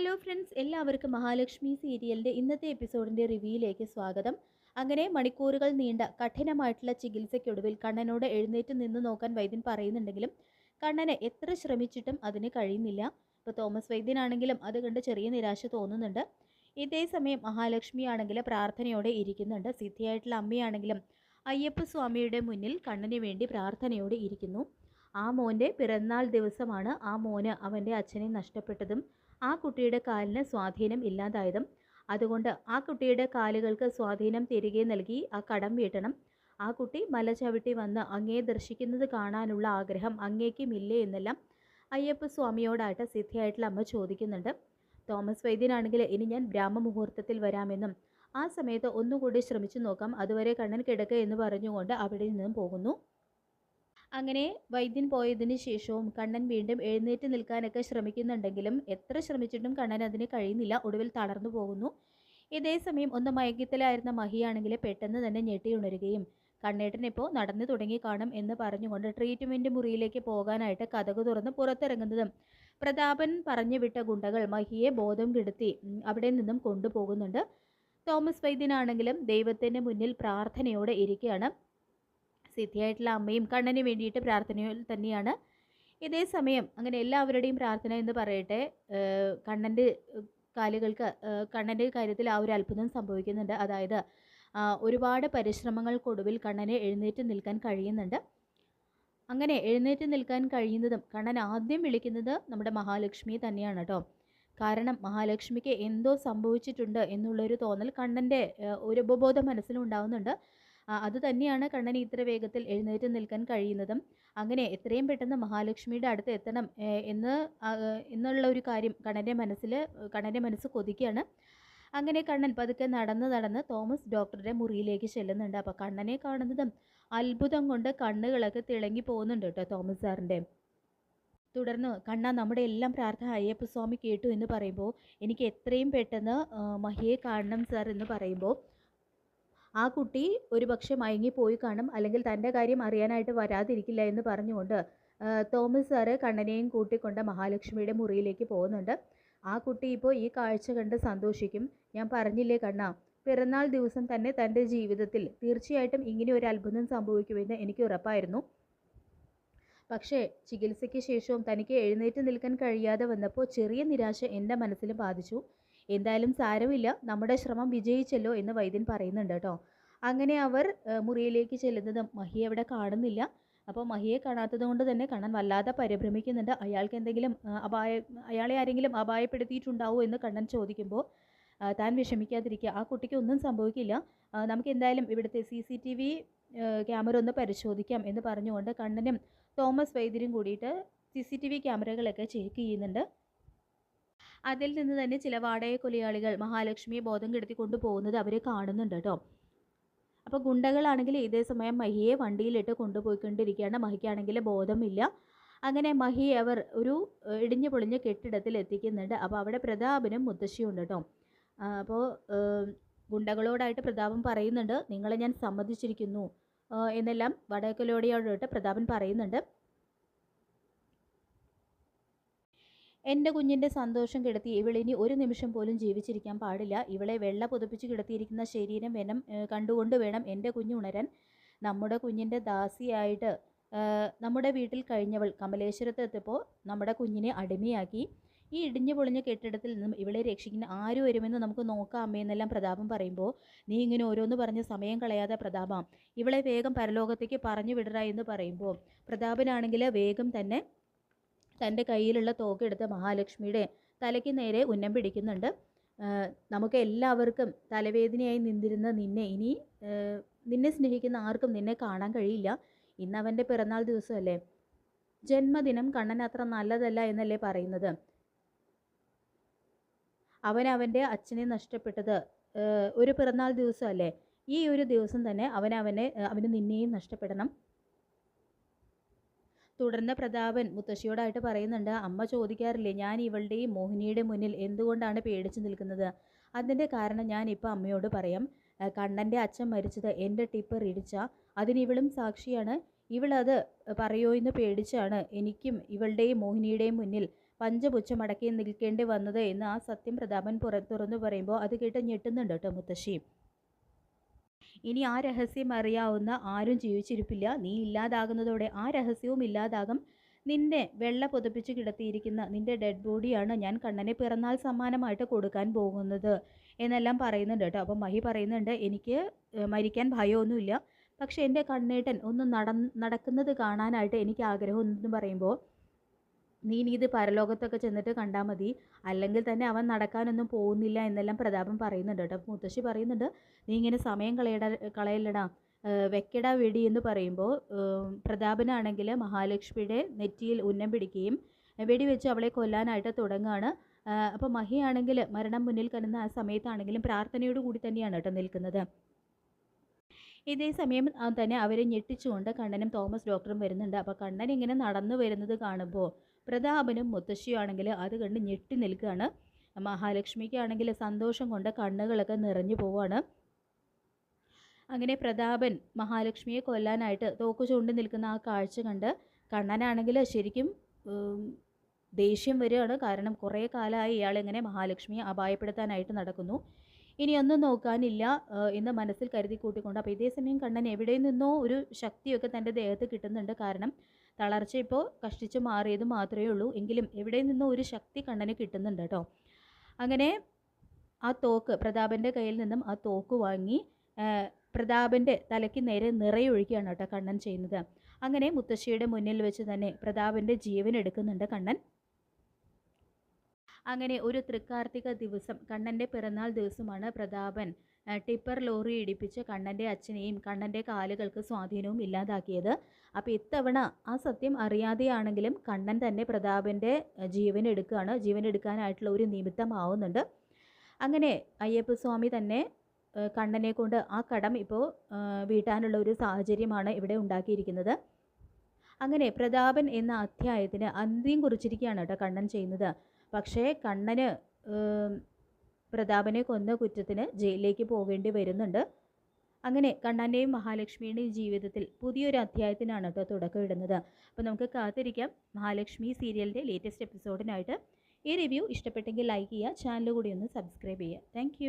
Hello friends, എല്ലാവർക്കും മഹാലക്ഷ്മി സീരിയലിൻ്റെ ഇന്നത്തെ എപ്പിസോഡിൻ്റെ റിവ്യൂയിലേക്ക് സ്വാഗതം. അങ്ങനെ മണിക്കൂറുകൾ നീണ്ട കഠിനമായിട്ടുള്ള ചികിത്സയ്ക്കൊടുവിൽ കണ്ണനോട് എഴുന്നേറ്റ് നിന്ന് നോക്കാൻ വൈദ്യൻ പറയുന്നുണ്ടെങ്കിലും കണ്ണന് എത്ര ശ്രമിച്ചിട്ടും അതിന് കഴിയുന്നില്ല. ഇപ്പോൾ തോമസ് വൈദ്യനാണെങ്കിലും അത് കണ്ട് ചെറിയ നിരാശ തോന്നുന്നുണ്ട്. ഇതേ സമയം മഹാലക്ഷ്മി ആണെങ്കിൽ പ്രാർത്ഥനയോടെ ഇരിക്കുന്നുണ്ട്. സിദ്ധിയായിട്ടുള്ള അമ്മയാണെങ്കിലും അയ്യപ്പ സ്വാമിയുടെ മുന്നിൽ കണ്ണന് വേണ്ടി പ്രാർത്ഥനയോടെ ഇരിക്കുന്നു. ആ മോൻ്റെ പിറന്നാൾ ദിവസമാണ് ആ മോന് അവൻ്റെ അച്ഛനെ നഷ്ടപ്പെട്ടതും ആ കുട്ടിയുടെ കാലിന് സ്വാധീനം ഇല്ലാതായതും. അതുകൊണ്ട് ആ കുട്ടിയുടെ കാലുകൾക്ക് സ്വാധീനം തിരികെ നൽകി ആ കടം വീട്ടണം. ആ കുട്ടി മല ചവിട്ടി വന്ന് അങ്ങയെ ദർശിക്കുന്നത് കാണാനുള്ള ആഗ്രഹം അങ്ങേക്കുമില്ലേ എന്നെല്ലാം അയ്യപ്പ സ്വാമിയോടായിട്ട് സിദ്ധിയായിട്ടുള്ള അമ്മ ചോദിക്കുന്നുണ്ട്. തോമസ് വൈദ്യനാണെങ്കിൽ ഇനി ഞാൻ ബ്രാഹ്മമുഹൂർത്തത്തിൽ വരാമെന്നും ആ സമയത്ത് ഒന്നുകൂടി ശ്രമിച്ചു നോക്കാം, അതുവരെ കണ്ണൻ കിടക്കുക എന്ന് പറഞ്ഞുകൊണ്ട് അവിടെ നിന്നും പോകുന്നു. അങ്ങനെ വൈദ്യൻ പോയതിന് ശേഷവും കണ്ണൻ വീണ്ടും എഴുന്നേറ്റ് നിൽക്കാനൊക്കെ ശ്രമിക്കുന്നുണ്ടെങ്കിലും എത്ര ശ്രമിച്ചിട്ടും കണ്ണൻ അതിന് കഴിയുന്നില്ല. ഒടുവിൽ തളർന്നു പോകുന്നു. ഇതേ സമയം ഒന്ന് മയക്കത്തിലായിരുന്ന മഹിയാണെങ്കിൽ പെട്ടെന്ന് തന്നെ ഞെട്ടിയുണരുകയും കണ്ണേട്ടൻ ഇപ്പോൾ നടന്നു തുടങ്ങി കാണും എന്ന് പറഞ്ഞുകൊണ്ട് ട്രീറ്റ്മെൻറ്റ് മുറിയിലേക്ക് പോകാനായിട്ട് കതക് തുറന്ന് പുറത്തിറങ്ങുന്നതും പ്രതാപൻ പറഞ്ഞു വിട്ട ഗുണ്ടകൾ മഹിയെ ബോധം കെടുത്തി അവിടെ നിന്നും കൊണ്ടുപോകുന്നുണ്ട്. തോമസ് വൈദ്യനാണെങ്കിലും ദൈവത്തിൻ്റെ മുന്നിൽ പ്രാർത്ഥനയോടെ ഇരിക്കുകയാണ്. സിദ്ധിയായിട്ടുള്ള അമ്മയും കണ്ണന് വേണ്ടിയിട്ട് പ്രാർത്ഥനയിൽ തന്നെയാണ്. ഇതേ സമയം അങ്ങനെ എല്ലാവരുടെയും പ്രാർത്ഥന എന്ന് പറയട്ടെ, കണ്ണൻ്റെ കണ്ണൻ്റെ കാര്യത്തിൽ ആ ഒരു അത്ഭുതം സംഭവിക്കുന്നുണ്ട്. അതായത് ഒരുപാട് പരിശ്രമങ്ങൾക്കൊടുവിൽ കണ്ണനെ എഴുന്നേറ്റ് നിൽക്കാൻ കഴിയുന്നുണ്ട്. അങ്ങനെ എഴുന്നേറ്റ് നിൽക്കാൻ കഴിയുന്നതും കണ്ണൻ ആദ്യം വിളിക്കുന്നത് നമ്മുടെ മഹാലക്ഷ്മിയെ തന്നെയാണ് കേട്ടോ. കാരണം മഹാലക്ഷ്മിക്ക് എന്തോ സംഭവിച്ചിട്ടുണ്ട് എന്നുള്ളൊരു തോന്നൽ കണ്ണൻ്റെ ഒരു ഉപബോധ മനസ്സിലുണ്ടാവുന്നുണ്ട്. അത് തന്നെയാണ് കണ്ണന് ഇത്ര വേഗത്തിൽ എഴുന്നേറ്റ് നിൽക്കാൻ കഴിയുന്നതും. അങ്ങനെ എത്രയും പെട്ടെന്ന് മഹാലക്ഷ്മിയുടെ അടുത്ത് എത്തണം എന്നുള്ള ഒരു കാര്യം കണ്ണൻ്റെ മനസ്സ് കൊതിക്കുകയാണ്. അങ്ങനെ കണ്ണൻ പതുക്കെ നടന്ന് തോമസ് ഡോക്ടറുടെ മുറിയിലേക്ക് ചെല്ലുന്നുണ്ട്. അപ്പോൾ കണ്ണനെ കാണുന്നതും അത്ഭുതം കൊണ്ട് കണ്ണുകളൊക്കെ തിളങ്ങി പോകുന്നുണ്ട് കേട്ടോ തോമസ് സാറിൻ്റെ. തുടർന്ന് കണ്ണ, നമ്മുടെ എല്ലാം പ്രാർത്ഥന അയ്യപ്പ സ്വാമി കേട്ടു എന്ന് പറയുമ്പോൾ എനിക്ക് എത്രയും പെട്ടെന്ന് മഹിയെ കാണണം സാർ എന്ന് പറയുമ്പോൾ ആ കുട്ടി ഒരു പക്ഷേ മയങ്ങിപ്പോയി കാണും, അല്ലെങ്കിൽ തൻ്റെ കാര്യം അറിയാനായിട്ട് വരാതിരിക്കില്ല എന്ന് പറഞ്ഞുകൊണ്ട് തോമസ് സാറ് കണ്ണനെയും കൂട്ടിക്കൊണ്ട് മഹാലക്ഷ്മിയുടെ മുറിയിലേക്ക് പോകുന്നുണ്ട്. ആ കുട്ടി ഇപ്പോൾ ഈ കാഴ്ച കണ്ട് സന്തോഷിക്കും. ഞാൻ പറഞ്ഞില്ലേ കണ്ണ, പിറന്നാൾ ദിവസം തന്നെ തൻ്റെ ജീവിതത്തിൽ തീർച്ചയായിട്ടും ഇങ്ങനെ ഒരു അത്ഭുതം സംഭവിക്കുമെന്ന് എനിക്ക് ഉറപ്പായിരുന്നു. പക്ഷേ ചികിത്സയ്ക്ക് ശേഷവും തനിക്ക് എഴുന്നേറ്റ് നിൽക്കാൻ കഴിയാതെ വന്നപ്പോൾ ചെറിയ നിരാശ എൻ്റെ മനസ്സിൽ ബാധിച്ചു. എന്തായാലും സാരമില്ല, നമ്മുടെ ശ്രമം വിജയിച്ചല്ലോ എന്ന് വൈദ്യൻ പറയുന്നുണ്ട് കേട്ടോ. അങ്ങനെ അവർ മുറിയിലേക്ക് ചെല്ലുന്നതും മഹിയെ അവിടെ കാണുന്നില്ല. അപ്പോൾ മഹിയെ കാണാത്തത് കൊണ്ട് തന്നെ കണ്ണൻ വല്ലാതെ പരിഭ്രമിക്കുന്നുണ്ട്. അയാൾക്ക് എന്തെങ്കിലും അയാളെ ആരെങ്കിലും അപായപ്പെടുത്തിയിട്ടുണ്ടാവോ എന്ന് കണ്ണൻ ചോദിക്കുമ്പോൾ താൻ വിഷമിക്കാതിരിക്കുക, ആ കുട്ടിക്ക് ഒന്നും സംഭവിക്കില്ല, നമുക്ക് എന്തായാലും ഇവിടുത്തെ CCTV ക്യാമറ ഒന്ന് പരിശോധിക്കാം എന്ന് പറഞ്ഞുകൊണ്ട് കണ്ണനും തോമസ് വൈദ്യരും കൂടിയിട്ട് CCTV ക്യാമറകളൊക്കെ ചെക്ക് ചെയ്യുന്നുണ്ട്. അതിൽ നിന്ന് തന്നെ ചില വാടക കൊലയാളികൾ മഹാലക്ഷ്മിയെ ബോധം കെടുത്തി കൊണ്ടുപോകുന്നത് അവർ കാണുന്നുണ്ട് കേട്ടോ. അപ്പോൾ ഗുണ്ടകളാണെങ്കിൽ ഇതേ സമയം മഹിയെ വണ്ടിയിലിട്ട് കൊണ്ടുപോയിക്കൊണ്ടിരിക്കുകയാണ്. മഹിക്കാണെങ്കിൽ ബോധമില്ല. അങ്ങനെ മഹിയെ അവർ ഒരു ഇടിഞ്ഞു പൊളിഞ്ഞ കെട്ടിടത്തിൽ എത്തിക്കുന്നുണ്ട്. അപ്പോൾ അവിടെ പ്രതാപനും മുത്തശ്ശിയും ഉണ്ട് കേട്ടോ. അപ്പോൾ ഗുണ്ടകളോടായിട്ട് പ്രതാപൻ പറയുന്നുണ്ട്, നിങ്ങളെ ഞാൻ സമ്മതിച്ചിരിക്കുന്നു എന്നെല്ലാം വടകക്കൊലയോടായിട്ട് പ്രതാപൻ പറയുന്നുണ്ട്. എൻ്റെ കുഞ്ഞിൻ്റെ സന്തോഷം കിടത്തി ഇവളിനി ഒരു നിമിഷം പോലും ജീവിച്ചിരിക്കാൻ പാടില്ല. ഇവളെ വെള്ള പുതപ്പിച്ച് കിടത്തിയിരിക്കുന്ന ശരീരം കണ്ടുകൊണ്ട് വേണം എൻ്റെ കുഞ്ഞ് ഉണരാൻ. നമ്മുടെ കുഞ്ഞിൻ്റെ ദാസിയായിട്ട് നമ്മുടെ വീട്ടിൽ കഴിഞ്ഞവൾ കമലേശ്വരത്ത് എത്തിയപ്പോൾ നമ്മുടെ കുഞ്ഞിനെ അടിമയാക്കി. ഈ ഇടിഞ്ഞു പൊളിഞ്ഞ കെട്ടിടത്തിൽ നിന്നും ഇവളെ രക്ഷിക്കുന്ന ആര് വരുമെന്ന് നമുക്ക് നോക്കാം അമ്മയെന്നെല്ലാം പ്രതാപം പറയുമ്പോൾ, നീ ഇങ്ങനെ ഓരോന്ന് പറഞ്ഞ് സമയം കളയാതെ പ്രതാപം, ഇവളെ വേഗം പരലോകത്തേക്ക് പറഞ്ഞു വിടറ എന്ന് പറയുമ്പോൾ പ്രതാപനാണെങ്കിൽ വേഗം തന്നെ തൻ്റെ കയ്യിലുള്ള തോക്കെടുത്ത് മഹാലക്ഷ്മിയുടെ തലയ്ക്ക് നേരെ ഉന്നം പിടിക്കുന്നുണ്ട്. നമുക്ക് എല്ലാവർക്കും തലവേദനയായി നിന്നിരുന്ന നിന്നെ സ്നേഹിക്കുന്ന ആർക്കും നിന്നെ കാണാൻ കഴിയില്ല. ഇന്ന് അവൻ്റെ പിറന്നാൾ ദിവസമല്ലേ, ജന്മദിനം കണ്ണൻ അത്ര നല്ലതല്ല എന്നല്ലേ പറയുന്നത്. അവൻ്റെ അച്ഛനെ നഷ്ടപ്പെട്ടത് ഒരു പിറന്നാൾ ദിവസമല്ലേ, ഈ ഒരു ദിവസം തന്നെ അവന് നിന്നെയും നഷ്ടപ്പെടണം. തുടർന്ന് പ്രതാപൻ മുത്തശ്ശിയോടായിട്ട് പറയുന്നുണ്ട്, അമ്മ ചോദിക്കാറില്ലേ ഞാൻ ഇവളുടെയും മോഹിനിയുടെ മുന്നിൽ എന്തുകൊണ്ടാണ് പേടിച്ചു നിൽക്കുന്നത്? അതിൻ്റെ കാരണം ഞാൻ ഇപ്പോൾ അമ്മയോട് പറയാം. കണ്ണൻ്റെ അച്ഛൻ മരിച്ചത് എൻ്റെ ടിപ്പർ ഇടിച്ച, അതിനിവളും സാക്ഷിയാണ്. ഇവളത് പറയോ എന്ന് പേടിച്ചാണ് എനിക്കും ഇവളുടെയും മോഹിനിയുടെയും മുന്നിൽ പഞ്ചപുച്ഛം അടക്കി നിൽക്കേണ്ടി വന്നത് എന്ന് ആ സത്യം പ്രതാപൻ തുറന്നു പറയുമ്പോൾ അത് കേട്ട് ഞെട്ടുന്നുണ്ട് കേട്ടോ മുത്തശ്ശി. ഇനി ആ രഹസ്യം അറിയാവുന്ന ആരും ജീവിച്ചിരിപ്പില്ല. നീ ഇല്ലാതാകുന്നതോടെ ആ രഹസ്യവും ഇല്ലാതാകും. നിന്നെ വെള്ള പുതപ്പിച്ച് കിടത്തിയിരിക്കുന്ന നിന്റെ ഡെഡ് ബോഡിയാണ് ഞാൻ കണ്ണനെ പിറന്നാൾ സമ്മാനമായിട്ട് കൊടുക്കാൻ പോകുന്നത് എന്നെല്ലാം പറയുന്നുണ്ട് കേട്ടോ. അപ്പം മഹി പറയുന്നുണ്ട്, എനിക്ക് മരിക്കാൻ ഭയമൊന്നുമില്ല, പക്ഷേ എൻ്റെ കണ്ണേട്ടൻ ഒന്ന് നടക്കുന്നത് കാണാനായിട്ട് എനിക്ക് ആഗ്രഹമെന്ന് പറയുമ്പോൾ, നീ ഇത് പരലോകത്തൊക്കെ ചെന്നിട്ട് കണ്ടാൽ മതി, അല്ലെങ്കിൽ തന്നെ അവൻ നടക്കാനൊന്നും പോകുന്നില്ല എന്നെല്ലാം പ്രതാപൻ പറയുന്നുണ്ട് കേട്ടോ. മുത്തശ്ശി പറയുന്നുണ്ട്, നീ ഇങ്ങനെ സമയം കളയല്ലടാ, വെക്കടാ വെടി എന്ന് പറയുമ്പോൾ പ്രതാപനാണെങ്കിൽ മഹാലക്ഷ്മിയുടെ നെറ്റിയിൽ ഉന്നം പിടിക്കുകയും വെടിവെച്ച് അവളെ കൊല്ലാനായിട്ട് തുടങ്ങുകയാണ്. അപ്പോൾ മഹിയാണെങ്കിൽ മരണം മുന്നിൽ കരുന്ന ആ സമയത്താണെങ്കിലും പ്രാർത്ഥനയോട് കൂടി തന്നെയാണ് കേട്ടോ നിൽക്കുന്നത്. ഇതേ സമയം തന്നെ അവരെ ഞെട്ടിച്ചുകൊണ്ട് കണ്ണനും തോമസ് ഡോക്ടറും വരുന്നുണ്ട്. അപ്പോൾ കണ്ണൻ ഇങ്ങനെ നടന്നു വരുന്നത് കാണുമ്പോൾ പ്രതാപനും മുത്തശ്ശിയാണെങ്കിൽ അത് കണ്ട് ഞെട്ടി നിൽക്കുകയാണ്. മഹാലക്ഷ്മിക്കാണെങ്കിൽ സന്തോഷം കൊണ്ട് കണ്ണുകളൊക്കെ നിറഞ്ഞു പോവാണ്. അങ്ങനെ പ്രതാപൻ മഹാലക്ഷ്മിയെ കൊല്ലാനായിട്ട് തോക്ക് ചൂണ്ടി നിൽക്കുന്ന ആ കാഴ്ച കണ്ട് കണ്ണനാണെങ്കിൽ ശരിക്കും ദേഷ്യം വരികയാണ്. കാരണം കുറേ കാലമായി ഇയാളിങ്ങനെ മഹാലക്ഷ്മിയെ അപായപ്പെടുത്താനായിട്ട് നടക്കുന്നു. ഇനിയൊന്നും നോക്കാനില്ല എന്ന് മനസ്സിൽ കരുതി കൂട്ടിക്കൊണ്ട്. അപ്പോൾ ഇതേ സമയം കണ്ണൻ എവിടെ നിന്നോ ഒരു ശക്തിയൊക്കെ തൻ്റെ ദേഹത്ത് കിട്ടുന്നുണ്ട്. കാരണം തളർച്ച ഇപ്പോൾ കഷ്ടിച്ച് മാറിയത് മാത്രമേ ഉള്ളൂ, എങ്കിലും എവിടെ നിന്നോ ഒരു ശക്തി കണ്ണന് കിട്ടുന്നുണ്ട് കേട്ടോ. അങ്ങനെ ആ തോക്ക് പ്രതാപൻ്റെ കയ്യിൽ നിന്നും ആ തോക്ക് വാങ്ങി പ്രതാപൻ്റെ തലയ്ക്ക് നേരെ നിറയൊഴിക്കുകയാണ് കേട്ടോ കണ്ണൻ ചെയ്യുന്നത്. അങ്ങനെ മുത്തശ്ശിയുടെ മുന്നിൽ വെച്ച് തന്നെ പ്രതാപൻ്റെ ജീവൻ എടുക്കുന്നുണ്ട് കണ്ണൻ. അങ്ങനെ ഒരു തൃക്കാർത്തിക ദിവസം, കണ്ണൻ്റെ പിറന്നാൾ ദിവസമാണ്, പ്രതാപൻ ടിപ്പർ ലോറി ഇടിപ്പിച്ച് കണ്ണൻ്റെ അച്ഛനെയും കണ്ണൻ്റെ കാലുകൾക്ക് സ്വാധീനവും ഇല്ലാതാക്കിയത്. അപ്പോൾ ഇത്തവണ ആ സത്യം അറിയാതെയാണെങ്കിലും കണ്ണൻ തന്നെ പ്രതാപൻ്റെ ജീവൻ എടുക്കുകയാണ്. ജീവൻ എടുക്കാനായിട്ടുള്ള ഒരു നിമിത്തമാവുന്നുണ്ട്. അങ്ങനെ അയ്യപ്പസ്വാമി തന്നെ കണ്ണനെ കൊണ്ട് ആ കടം ഇപ്പോൾ വീട്ടാനുള്ള ഒരു സാഹചര്യമാണ് ഇവിടെ ഉണ്ടാക്കിയിരിക്കുന്നത്. അങ്ങനെ പ്രതാപൻ എന്ന അധ്യായത്തിന് അന്ത്യം കുറിച്ചിരിക്കുകയാണ് കേട്ടോ കണ്ണൻ ചെയ്യുന്നത്. പക്ഷേ കണ്ണന് പ്രതാപനെ കൊന്ന കുറ്റത്തിന് ജയിലിലേക്ക് പോകേണ്ടി വരുന്നുണ്ട്. അങ്ങനെ കണ്ണൻ്റെയും മഹാലക്ഷ്മിയുടെയും ജീവിതത്തിൽ പുതിയൊരു അധ്യായത്തിനാണ് കേട്ടോ തുടക്കമിടുന്നത്. അപ്പോൾ നമുക്ക് കാത്തിരിക്കാം മഹാലക്ഷ്മി സീരിയലിൻ്റെ ലേറ്റസ്റ്റ് എപ്പിസോഡിനായിട്ട്. ഈ റിവ്യൂ ഇഷ്ടപ്പെട്ടെങ്കിൽ ലൈക്ക് ചെയ്യുക, ചാനൽ കൂടി ഒന്ന് സബ്സ്ക്രൈബ് ചെയ്യുക. താങ്ക്